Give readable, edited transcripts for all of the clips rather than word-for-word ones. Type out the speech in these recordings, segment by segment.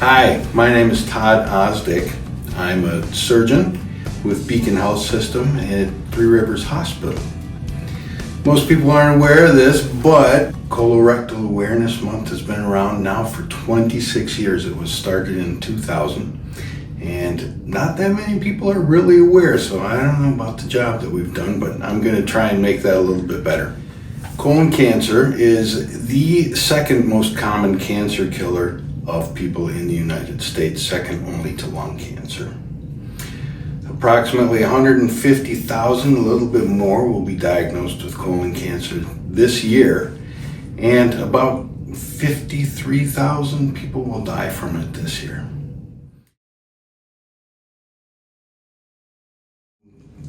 Hi, my name is Todd Ozdych. I'm a surgeon with Beacon Health System at Three Rivers Hospital. Most people aren't aware of this, but Colorectal Awareness Month has been around now for 26 years. It was started in 2000, and not that many people are really aware, so I don't know about the job that we've done, but I'm going to try and make that a little bit better. Colon cancer is the second most common cancer killer of people in the United States, second only to lung cancer. Approximately 150,000, a little bit more, will be diagnosed with colon cancer this year, and about 53,000 people will die from it this year.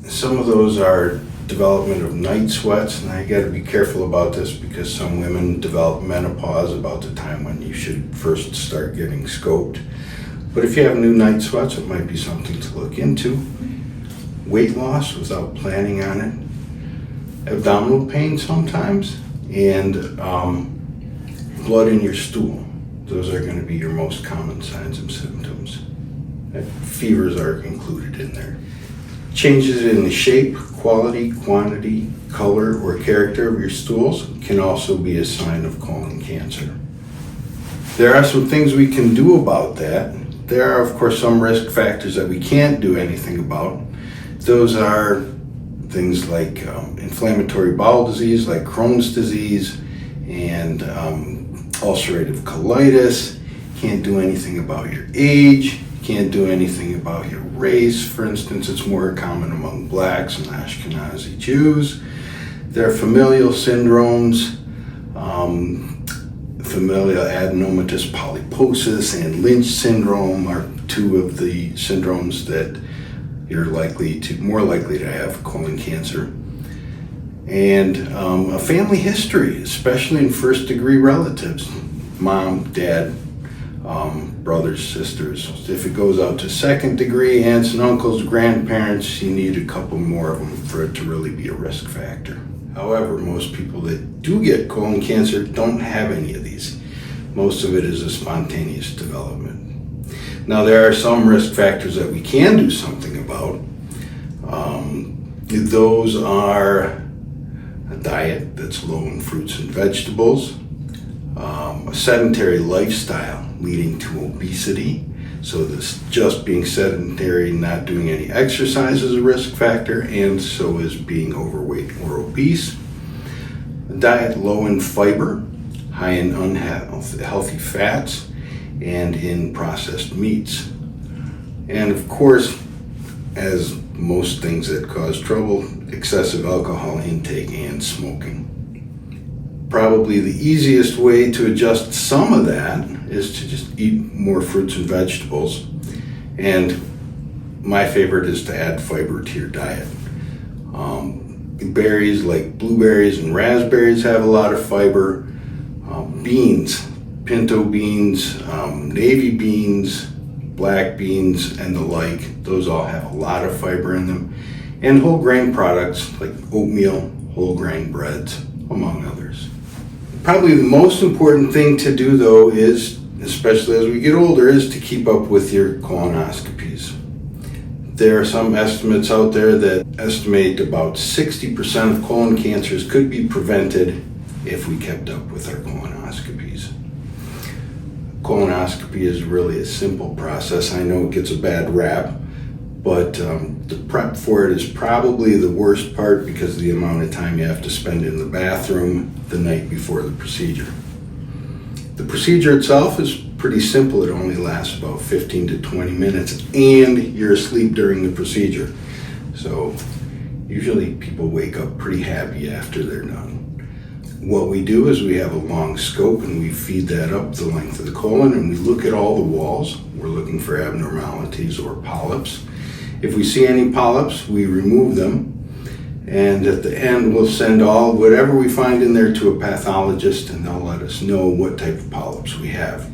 Some of those are development of night sweats, and I got to be careful about this because some women develop menopause about the time when you should first start getting scoped. But if you have new night sweats, it might be something to look into. Weight loss without planning on it, abdominal pain sometimes, and blood in your stool. Those are going to be your most common signs and symptoms. Fevers are included in there. Changes in the shape, quality, quantity, color, or character of your stools can also be a sign of colon cancer. There are some things we can do about that. There are, of course, some risk factors that we can't do anything about. Those are things like inflammatory bowel disease, like Crohn's disease, and ulcerative colitis. Can't do anything about your age. Can't do anything about your race. For instance, it's more common among blacks and Ashkenazi Jews. There are familial syndromes, familial adenomatous polyposis and Lynch syndrome are two of the syndromes that you're more likely to have colon cancer. And a family history, especially in first-degree relatives, mom, dad, brothers, sisters. If it goes out to second degree, aunts and uncles, grandparents, you need a couple more of them for it to really be a risk factor. However, most people that do get colon cancer don't have any of these. Most of it is a spontaneous development. Now, there are some risk factors that we can do something about. Those are a diet that's low in fruits and vegetables, a sedentary lifestyle leading to obesity. So this just being sedentary, not doing any exercise is a risk factor, and so is being overweight or obese. A diet low in fiber, high in unhealthy fats, and in processed meats. And of course, as most things that cause trouble, excessive alcohol intake and smoking. Probably the easiest way to adjust some of that is to just eat more fruits and vegetables. And my favorite is to add fiber to your diet. Berries like blueberries and raspberries have a lot of fiber. Beans, pinto beans, navy beans, black beans, and the like, those all have a lot of fiber in them. And whole grain products like oatmeal, whole grain breads, among others. Probably the most important thing to do, though, is, especially as we get older, is to keep up with your colonoscopies. There are some estimates out there that estimate about 60% of colon cancers could be prevented if we kept up with our colonoscopies. Colonoscopy is really a simple process. I know it gets a bad rap, but the prep for it is probably the worst part because of the amount of time you have to spend in the bathroom the night before the procedure. The procedure itself is pretty simple. It only lasts about 15 to 20 minutes, and you're asleep during the procedure. So usually people wake up pretty happy after they're done. What we do is we have a long scope and we feed that up the length of the colon, and we look at all the walls. We're looking for abnormalities or polyps. If we see any polyps, we remove them, and at the end we'll send whatever we find in there to a pathologist, and they'll let us know what type of polyps we have.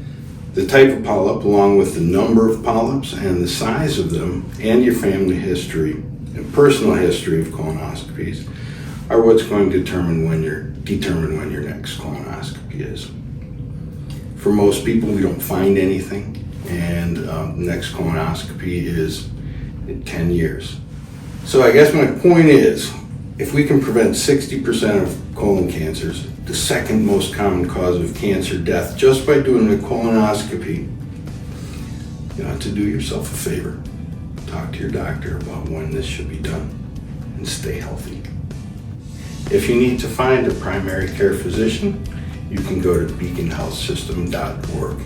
The type of polyp, along with the number of polyps and the size of them, and your family history and personal history of colonoscopies, are what's going to determine when your next colonoscopy is. For most people, we don't find anything. and next colonoscopy is in 10 years. So I guess my point is, if we can prevent 60% of colon cancers, the second most common cause of cancer death, just by doing a colonoscopy, you have to do yourself a favor. Talk to your doctor about when this should be done and stay healthy. If you need to find a primary care physician, you can go to beaconhealthsystem.org.